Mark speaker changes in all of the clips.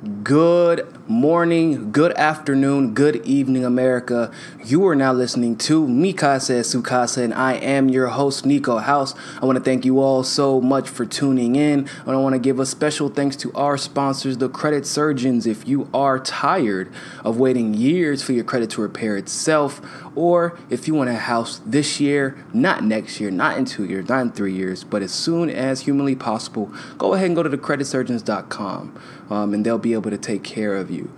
Speaker 1: Good morning, good afternoon, good evening, America. You are now listening to Mikasa Sukasa, and I am your host, Niko House. I want to thank you all so much for tuning in, and I want to give a special thanks to our sponsors, the Credit Surgeons. If you are tired of waiting years for your credit to repair itself, or if you want a house this year, not next year, not in 2 years, not in 3 years, but as soon as humanly possible, go ahead and go to thecreditsurgeons.com, and they'll be able to take care of you.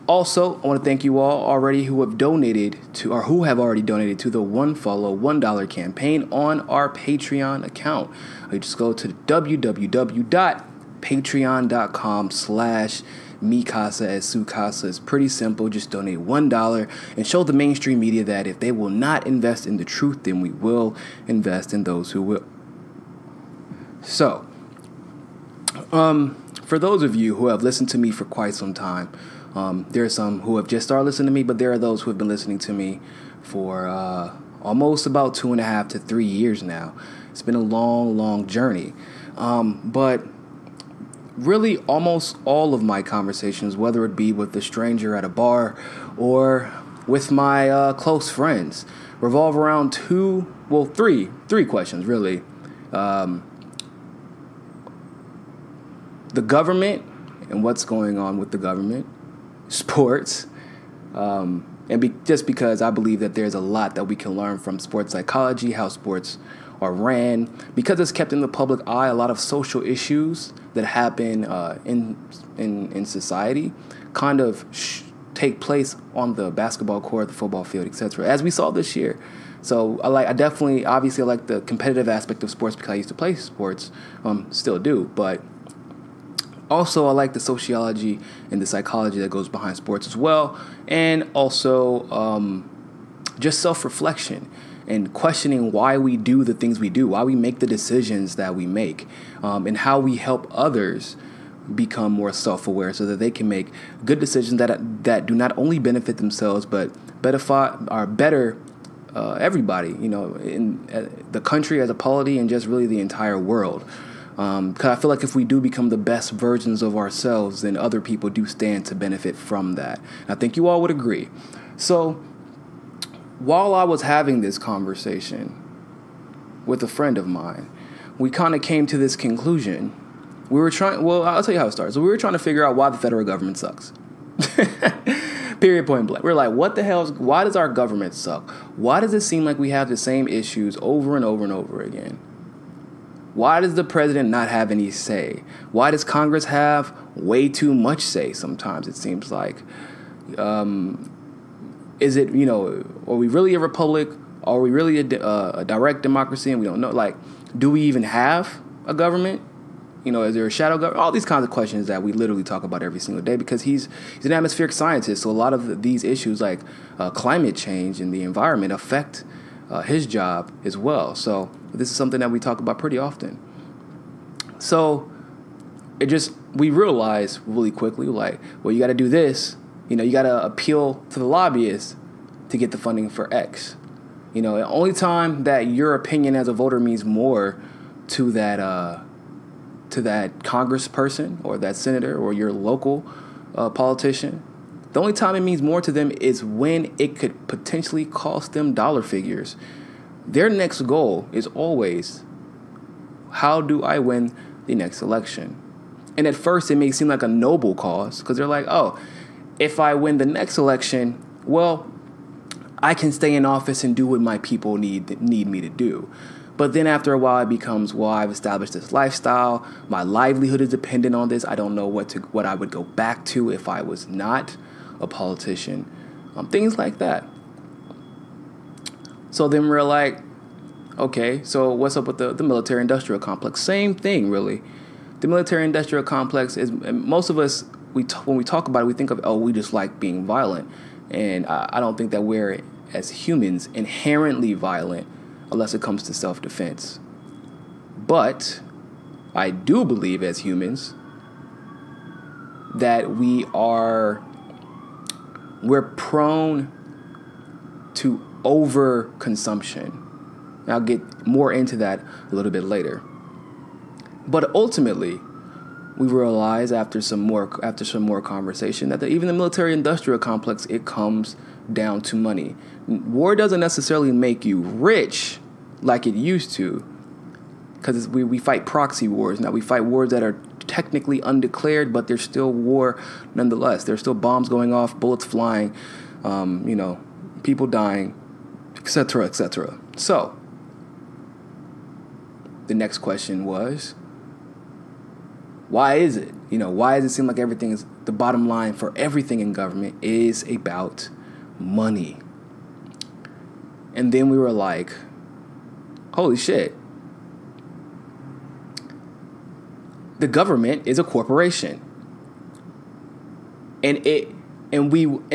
Speaker 1: Also, I want to thank you all already who have donated to, or who have already donated to the One Follow $1 campaign on our Patreon account. You just go to www.patreon.com/Mikasa. It's pretty simple. Just donate $1 and show the mainstream media that if they will not invest in the truth, then we will invest in those who will. So, for those of you who have listened to me for quite some time, there are some who have just started listening to me, but there are those who have been listening to me for almost about 2.5 to 3 years now. It's been a long journey. But really almost all of my conversations, whether it be with a stranger at a bar or with my close friends, revolve around three questions, really. The government and what's going on with the government, sports, just because I believe that there's a lot that we can learn from sports psychology, how sports are ran, because it's kept in the public eye. A lot of social issues that happen in society kind of take place on the basketball court, the football field, etc., as we saw this year. So obviously I like the competitive aspect of sports because I used to play sports, still do, but also I like the sociology and the psychology that goes behind sports as well, and also just self-reflection and questioning why we do the things we do, why we make the decisions that we make, and how we help others become more self-aware so that they can make good decisions that do not only benefit themselves but better everybody, in the country as a polity and just really the entire world. Because I feel like if we do become the best versions of ourselves, then other people do stand to benefit from that. And I think you all would agree. So while I was having this conversation with a friend of mine, we kind of came to this conclusion. I'll tell you how it started. So we were trying to figure out why the federal government sucks. Period, point blank. We're like, what the hell? Why does our government suck? Why does it seem like we have the same issues over and over and over again? Why does the president not have any say? Why does Congress have way too much say sometimes, it seems like? Is it, are we really a republic? Are we really a direct democracy? And we don't know. Like, do we even have a government? Is there a shadow government? All these kinds of questions that we literally talk about every single day, because he's an atmospheric scientist. So a lot of these issues like climate change and the environment affect his job as well. So this is something that we talk about pretty often. So we realize really quickly, like, well, you got to do this. You got to appeal to the lobbyists to get the funding for X. The only time that your opinion as a voter means more to that congressperson or that senator or your local politician, the only time it means more to them is when it could potentially cost them dollar figures. Their next goal is always, how do I win the next election? And at first it may seem like a noble cause, because they're like, oh, if I win the next election, well, I can stay in office and do what my people need me to do. But then after a while it becomes, well, I've established this lifestyle. My livelihood is dependent on this. I don't know what I would go back to if I was not a politician. Things like that. So then we're like, okay, so what's up with the military-industrial complex? Same thing, really. The military-industrial complex is, most of us, when we talk about it, we think of, we just like being violent. And I don't think that we're, as humans, inherently violent unless it comes to self-defense. But I do believe as humans that we're prone to overconsumption. And I'll get more into that a little bit later. But ultimately, we realized after some more conversation that even the military-industrial complex, it comes down to money. War doesn't necessarily make you rich like it used to, because we fight proxy wars now. We fight wars that are technically undeclared, but there's still war nonetheless. There's still bombs going off, bullets flying, people dying, etc., etc. So the next question was, why is it? Why does it seem like everything is, the bottom line for everything in government is about money? And then we were like, holy shit. The government is a corporation. And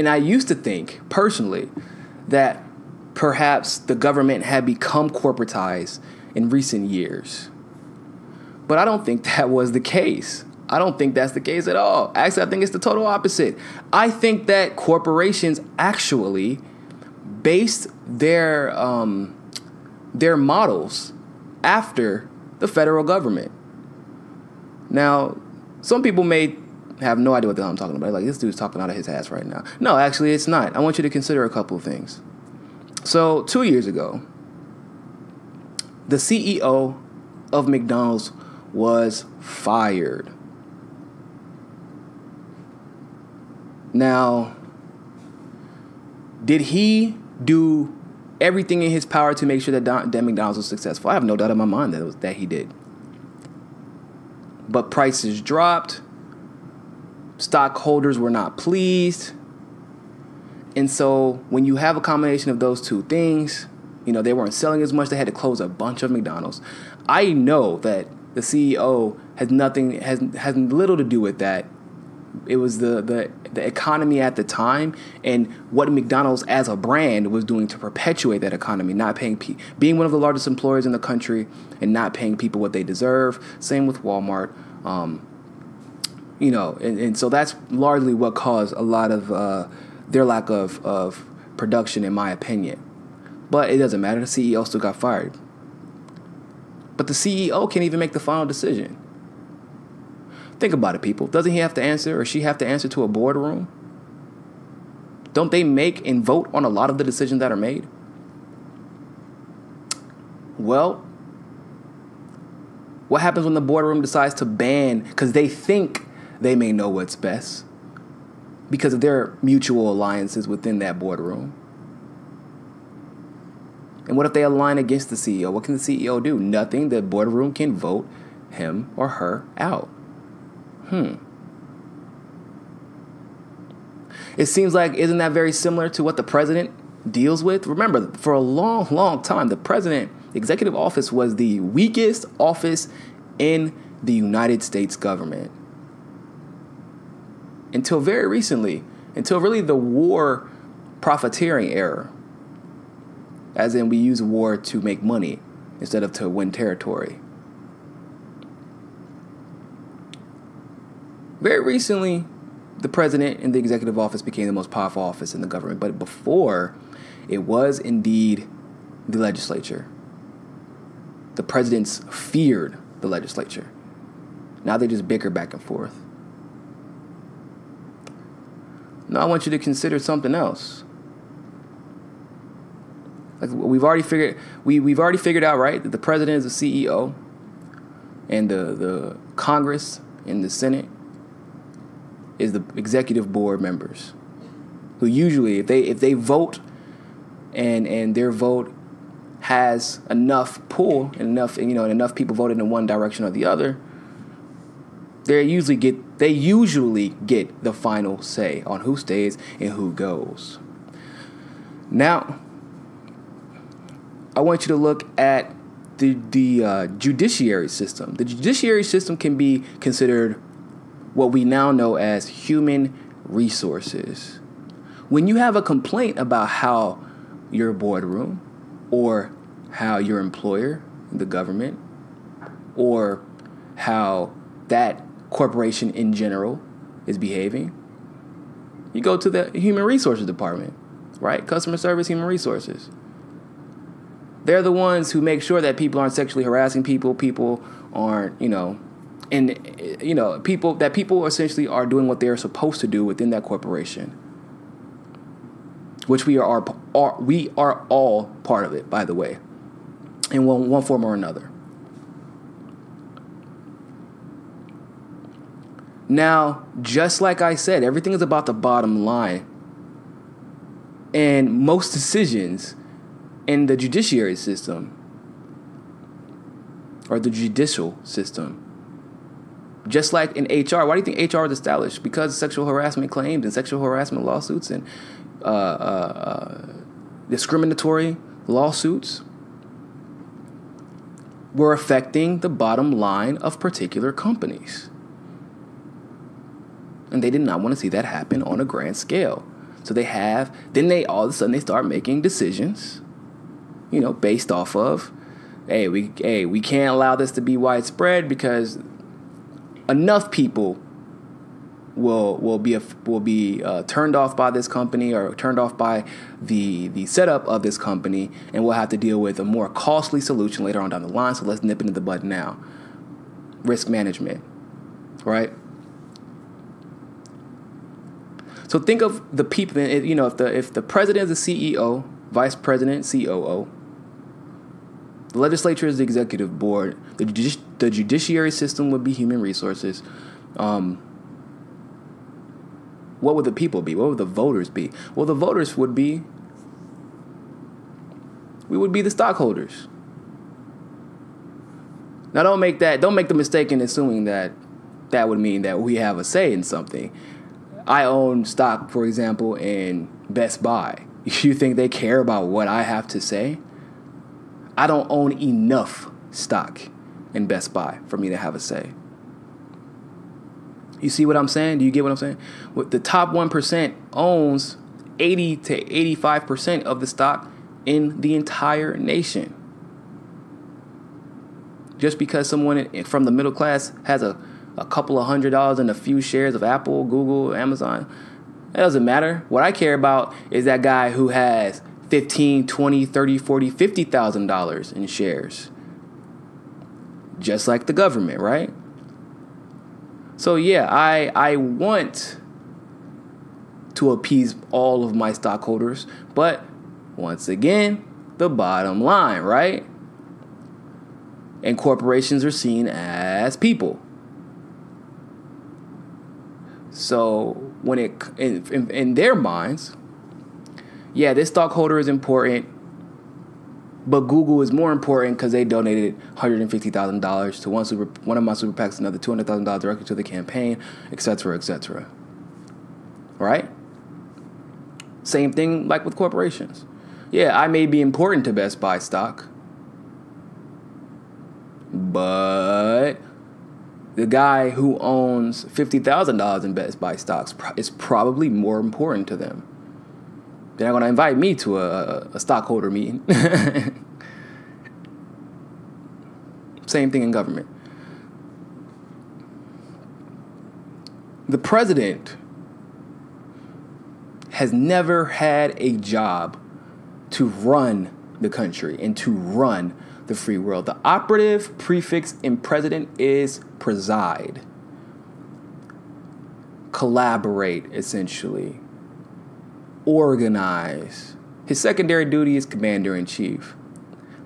Speaker 1: I used to think personally that perhaps the government had become corporatized in recent years. But I don't think that was the case. I don't think that's the case at all. Actually, I think it's the total opposite. I think that corporations actually based their models after the federal government. Now, some people may have no idea what the hell I'm talking about. Like, this dude's talking out of his ass right now. No, actually, it's not. I want you to consider a couple of things. So, 2 years ago, the CEO of McDonald's was fired. Now, did he do everything in his power to make sure that McDonald's was successful? I have no doubt in my mind that he did. But prices dropped. Stockholders were not pleased. And so when you have a combination of those two things, they weren't selling as much. They had to close a bunch of McDonald's. I know that the CEO has little to do with that. It was the economy at the time and what McDonald's as a brand was doing to perpetuate that economy, not paying being one of the largest employers in the country and not paying people what they deserve. Same with Walmart. And so that's largely what caused a lot of their lack of production, in my opinion. But it doesn't matter. The CEO still got fired. But the CEO can't even make the final decision. Think about it, people. Doesn't he have to answer, or she have to answer to a boardroom? Don't they make and vote on a lot of the decisions that are made? Well, what happens when the boardroom decides to ban, because they think they may know what's best, because of their mutual alliances within that boardroom? And what if they align against the CEO? What can the CEO do? Nothing. The boardroom can vote him or her out. It seems like, isn't that very similar to what the president deals with? Remember, for a long, long time, the executive office was the weakest office in the United States government. Until very recently, until really the war profiteering era. As in, we use war to make money instead of to win territory. Very recently, the president and the executive office became the most powerful office in the government. But before, it was indeed the legislature. The presidents feared the legislature. Now they just bicker back and forth. Now I want you to consider something else. Like we've already figured out, right, that the president is the CEO, and the Congress and the Senate is the executive board members, who usually, if they vote and their vote has enough pull and enough people voted in one direction or the other, they usually get the final say on who stays and who goes. Now, I want you to look at the judiciary system. The judiciary system can be considered what we now know as human resources. When you have a complaint about how your boardroom or how your employer, the government, or how that corporation in general is behaving, you go to the human resources department, right? Customer service, human resources. They're the ones who make sure that people aren't sexually harassing people aren't, And, people essentially are doing what they're supposed to do within that corporation, which we are all part of it, by the way, in one form or another. Now, just like I said, everything is about the bottom line. And most decisions in the judiciary system, or the judicial system, just like in HR, why do you think HR was established? Because sexual harassment claims and sexual harassment lawsuits and discriminatory lawsuits were affecting the bottom line of particular companies. And they did not want to see that happen on a grand scale. So they all of a sudden they start making decisions, based off of, we can't allow this to be widespread because enough people will be turned off by this company or turned off by the setup of this company, and we'll have to deal with a more costly solution later on down the line. So let's nip it in the bud now. Risk management, right? So think of the people, if the president is the CEO, vice president, COO, the legislature is the executive board, the judiciary system would be human resources. What would the people be? What would the voters be? Well, the voters would be the stockholders. Now, don't make the mistake in assuming that would mean that we have a say in something. I own stock, for example, in Best Buy. You think they care about what I have to say? I don't own enough stock in Best Buy for me to have a say. You see what I'm saying? Do you get what I'm saying? The top 1% owns 80 to 85% of the stock in the entire nation. Just because someone from the middle class has a couple of $100 and a few shares of Apple, Google, Amazon, that doesn't matter. What I care about is that guy who has $15, $20, $30, $40, $50,000 in shares. Just like the government, right? So yeah, I want to appease all of my stockholders, but once again, the bottom line, right? And corporations are seen as people. So when in their minds, yeah, this stockholder is important, but Google is more important because they donated $150,000 to one of my super PACs, another $200,000 directly to the campaign, etc., etc. Right? Same thing like with corporations. Yeah, I may be important to Best Buy stock, but the guy who owns $50,000 in Best Buy stocks is probably more important to them. They're not going to invite me to a stockholder meeting. Same thing in government. The president has never had a job to run the country and to run the free world. The operative prefix in president is preside. Collaborate, essentially. Organize. His secondary duty is commander-in-chief.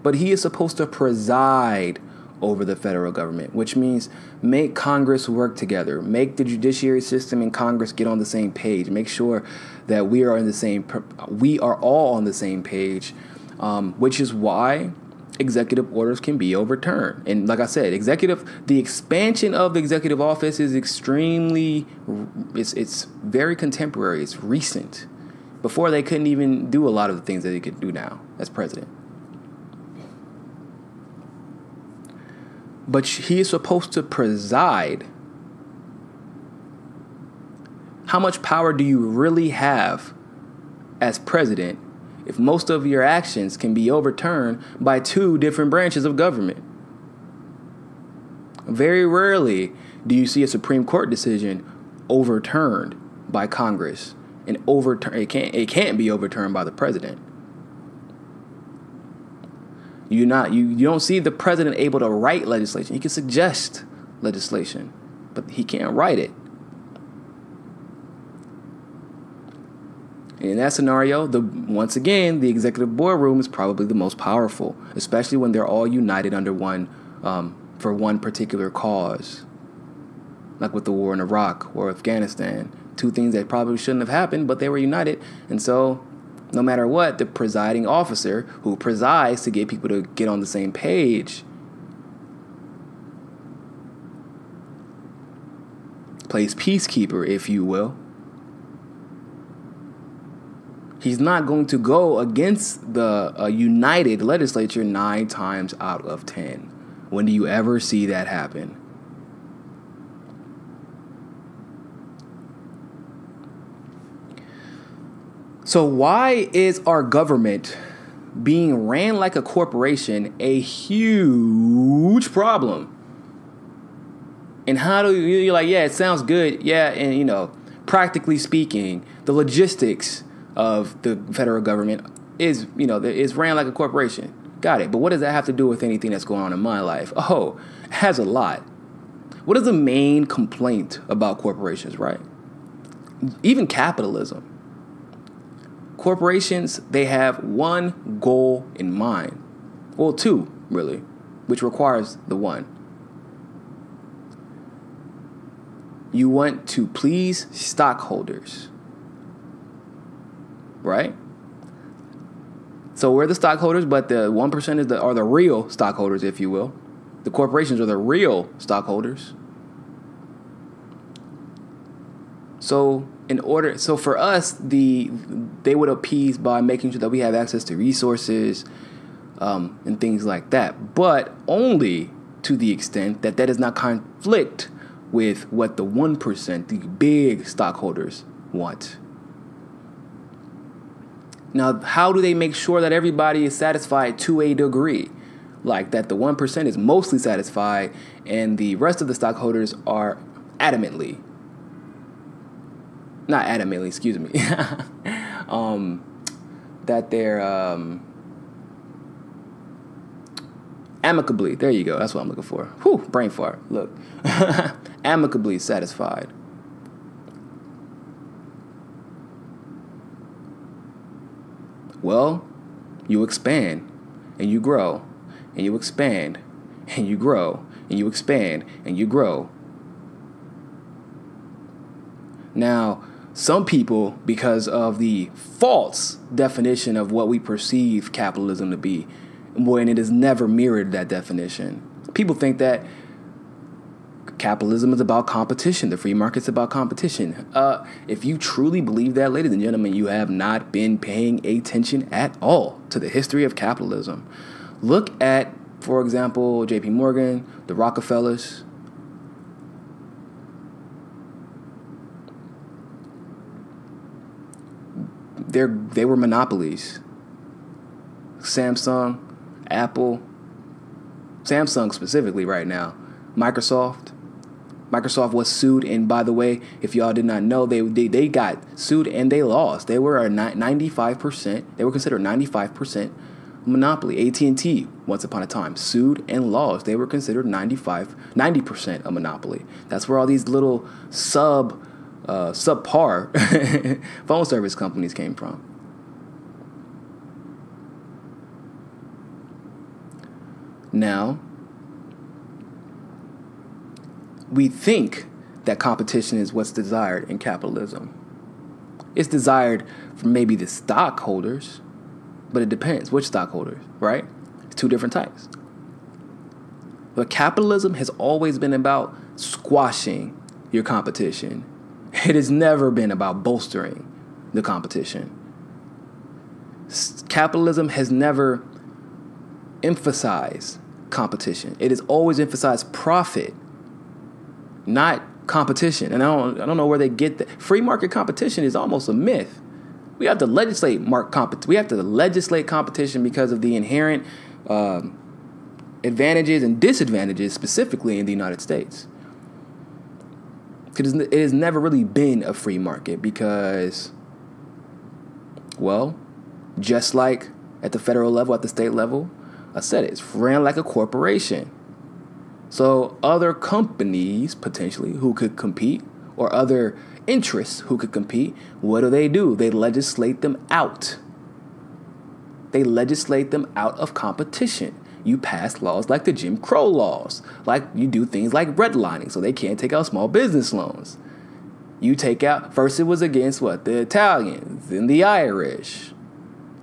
Speaker 1: But he is supposed to preside over the federal government, which means make Congress work together, make the judiciary system and Congress get on the same page, make sure that we are all on the same page, which is why executive orders can be overturned. And like I said, the expansion of the executive office is it's very contemporary. It's recent. Before, they couldn't even do a lot of the things that they could do now as president. But he is supposed to preside. How much power do you really have as president if most of your actions can be overturned by two different branches of government? Very rarely do you see a Supreme Court decision overturned by Congress. And it can't be overturned by the president. You don't see the president able to write legislation. He can suggest legislation, but he can't write it. In that scenario, once again, the executive boardroom is probably the most powerful, especially when they're all united under one, for one particular cause, like with the war in Iraq or Afghanistan. Two things that probably shouldn't have happened, but they were united. And so, no matter what, the presiding officer who presides to get people to get on the same page plays peacekeeper, if you will. He's not going to go against the united legislature 9 times out of 10. When do you ever see that happen? So why is our government being ran like a corporation a huge problem? And how do you're like, yeah, it sounds good. Yeah, and practically speaking, the logistics of the federal government is, is ran like a corporation. Got it. But what does that have to do with anything that's going on in my life? Oh, it has a lot. What is the main complaint about corporations, right? Even capitalism. Corporations, they have one goal in mind. Well, 2, really, which requires the one. You want to please stockholders. Right? So we're the stockholders, but the 1% are the real stockholders, if you will. The corporations are the real stockholders. So for us, they would appease by making sure that we have access to resources and things like that, but only to the extent that does not conflict with what the 1%, the big stockholders, want. Now, how do they make sure that everybody is satisfied to a degree? Like that the 1% is mostly satisfied and the rest of the stockholders are not adamantly, excuse me, that they're amicably, there you go, that's what I'm looking for. Whew, brain fart, look. Amicably satisfied. Well, you expand and you grow and you expand and you grow and you expand and you grow. Now, some people, because of the false definition of what we perceive capitalism to be, when it has never mirrored that definition, people think that capitalism is about competition. The free market's about competition. If you truly believe that, ladies and gentlemen, you have not been paying attention at all to the history of capitalism. Look at, for example, J.P. Morgan, the Rockefellers. They were monopolies. Samsung, Apple, Samsung specifically right now, Microsoft was sued, and by the way, if y'all did not know, they got sued and they lost. They were 95%. They were considered 95% monopoly. AT&T, once upon a time, sued and lost. They were considered 90% a monopoly. That's where all these little subpar phone service companies came from. Now, we think that competition is what's desired in capitalism. It's desired for maybe the stockholders, but it depends which stockholders, right? It's 2 different types. But capitalism has always been about squashing your competition. It has never been about bolstering the competition. Capitalism has never emphasized competition. It has always emphasized profit, not competition. And I don't know where they get that. Free market competition is almost a myth. We have to legislate competition because of the inherent advantages and disadvantages, specifically in the United States. Because it has never really been a free market because, well, just like at the federal level, at the state level, I said it's ran like a corporation. So other companies potentially who could compete, or other interests who could compete, what do? They legislate them out. They legislate them out of competition. You pass laws like the Jim Crow laws, like you do things like redlining, so they can't take out small business loans. You take out, first it was against what? The Italians, then the Irish,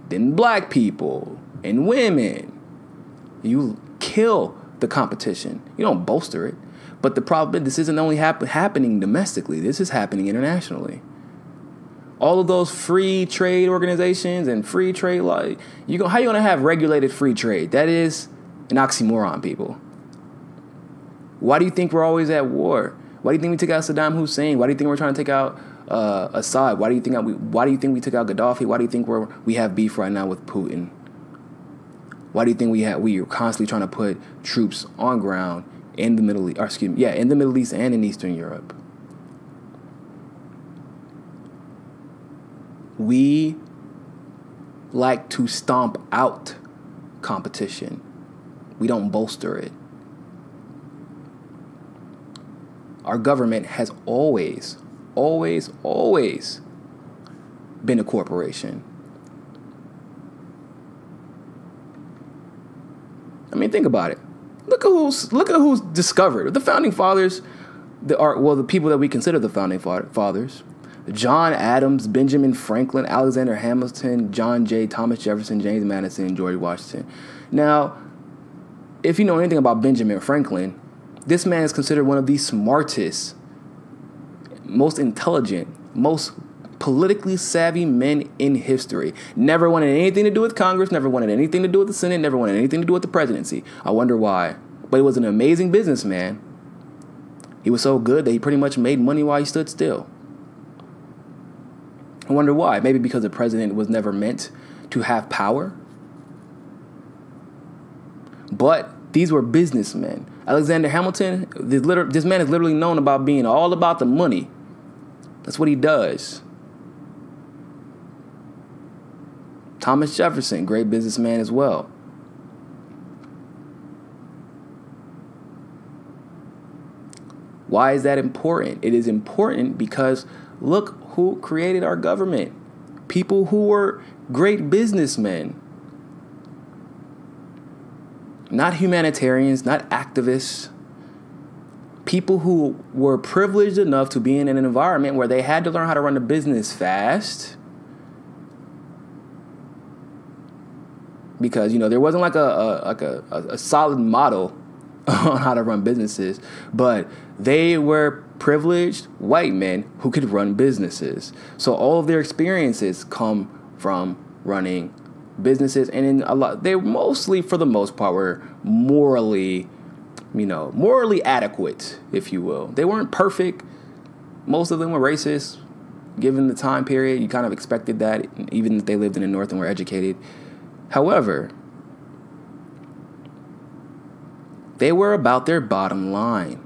Speaker 1: then black people and women. You kill the competition. You don't bolster it. But the problem is this isn't only happening domestically. This is happening internationally. All of those free trade organizations and free trade law, how you gonna have regulated free trade? That is an oxymoron, people. Why do you think we're always at war? Why do you think we took out Saddam Hussein? Why do you think we're trying to take out Assad? Why do you think we took out Gaddafi? Why do you think we have beef right now with Putin? Why do you think we are constantly trying to put troops on ground in the Middle East? In the Middle East and in Eastern Europe. We like to stomp out competition. We don't bolster it. Our government has always been a corporation. I mean, think about it. Look at who's discovered. The founding fathers, the people that we consider the founding fathers. John Adams, Benjamin Franklin, Alexander Hamilton, John Jay, Thomas Jefferson, James Madison, and George Washington. Now, if you know anything about Benjamin Franklin, this man is considered one of the smartest, most intelligent, most politically savvy men in history. Never wanted anything to do with Congress, never wanted anything to do with the Senate, never wanted anything to do with the presidency. I wonder why. But he was an amazing businessman. He was so good that he pretty much made money while he stood still. I wonder why. Maybe because the president was never meant to have power. But these were businessmen. Alexander Hamilton, this man is literally known about being all about the money. That's what he does. Thomas Jefferson, great businessman as well. Why is that important? It is important because look who created our government. People who were great businessmen. Not humanitarians, not activists. People who were privileged enough to be in an environment where they had to learn how to run a business fast. Because, there wasn't like a solid model on how to run businesses. But they were privileged white men who could run businesses. So all of their experiences come from running businesses, and they mostly, for the most part, were morally adequate, if you will. They weren't perfect. Most of them were racist. Given the time period, you kind of expected that, even if they lived in the North and were educated. However, they were about their bottom line.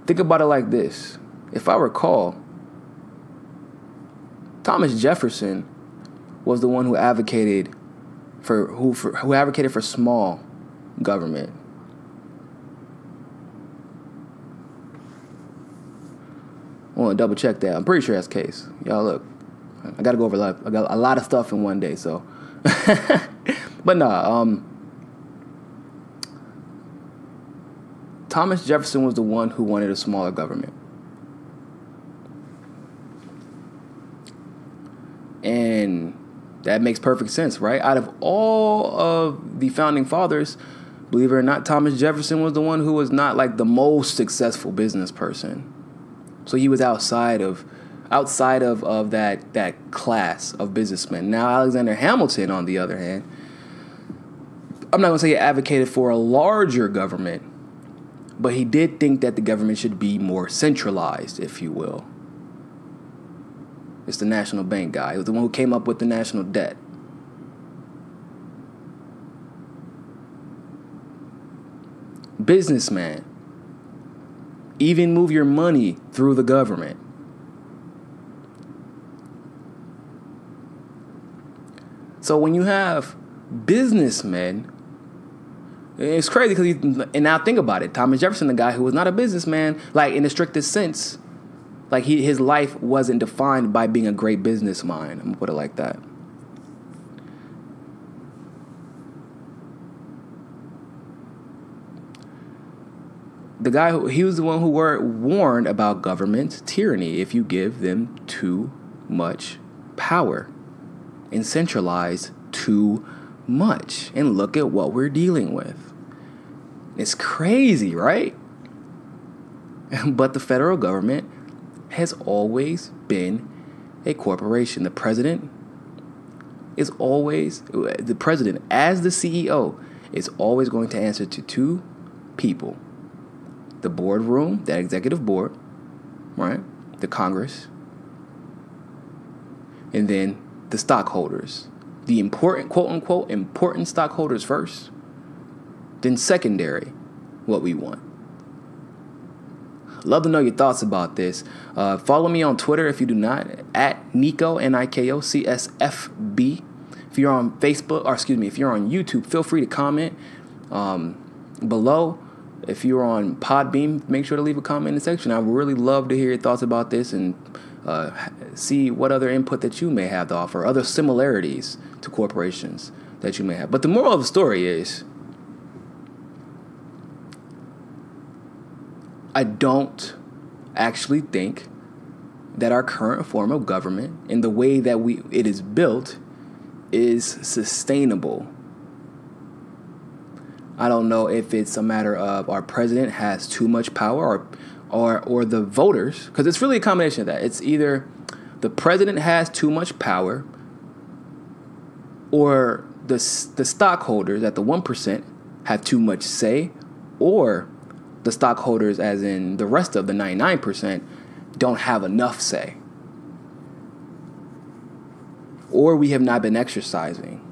Speaker 1: Think about it like this. If I recall, Thomas Jefferson was the one who advocated for small government. I want to double check that. I'm pretty sure that's the case. Y'all look, I got to go over I got a lot of stuff in one day, so. But Thomas Jefferson was the one who wanted a smaller government. And that makes perfect sense, right? Out of all of the founding fathers, believe it or not, Thomas Jefferson was the one who was not like the most successful business person. So he was outside of that class of businessmen. Now, Alexander Hamilton, on the other hand, I'm not going to say he advocated for a larger government, but he did think that the government should be more centralized, if you will. It's the national bank guy. He was the one who came up with the national debt. Businessman. Even move your money through the government. So when you have businessmen. It's crazy because and now think about it. Thomas Jefferson, the guy who was not a businessman, like in the strictest sense, like his life wasn't defined by being a great business mind. I'm gonna put it like that. The guy, he was the one who warned about government tyranny if you give them too much power and centralize too much. And look at what we're dealing with. It's crazy, right? But the federal government has always been a corporation. The president as the CEO is always going to answer to two people. The boardroom, that executive board, right? The Congress. And then the stockholders. The important, quote unquote, important stockholders first. Then secondary, what we want. Love to know your thoughts about this. Follow me on Twitter if you do not, at Niko, Niko, CSFB. If you're on Facebook, if you're on YouTube, feel free to comment below. If you're on Podbean, make sure to leave a comment in the section. I would really love to hear your thoughts about this and see what other input that you may have to offer, other similarities to corporations that you may have. But the moral of the story is, I don't actually think that our current form of government and the way that it is built is sustainable. I don't know if it's a matter of our president has too much power or the voters, because it's really a combination of that. It's either the president has too much power or the stockholders at the 1% have too much say, or the stockholders, as in the rest of the 99%, don't have enough say. Or we have not been exercising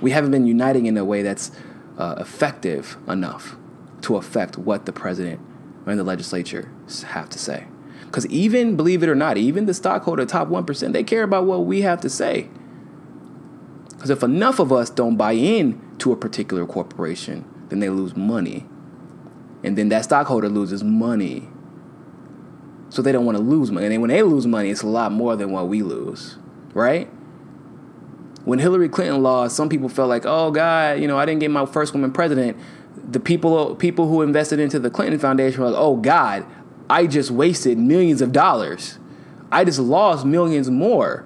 Speaker 1: we haven't been uniting in a way that's effective enough to affect what the president and the legislature have to say. Because even, believe it or not, even the stockholder top 1%, they care about what we have to say. Because if enough of us don't buy in to a particular corporation, then they lose money. And then that stockholder loses money. So they don't want to lose money. And then when they lose money, it's a lot more than what we lose, right? When Hillary Clinton lost, some people felt like, oh, God, I didn't get my first woman president. The people who invested into the Clinton Foundation were like, oh, God, I just wasted millions of dollars. I just lost millions more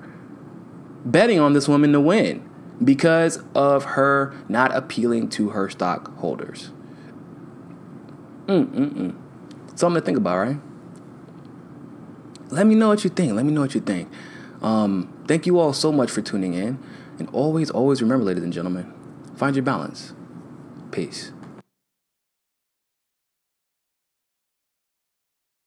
Speaker 1: betting on this woman to win because of her not appealing to her stockholders. Something to think about, right? Let me know what you think. Thank you all so much for tuning in. And always remember, ladies and gentlemen, find your balance. Peace.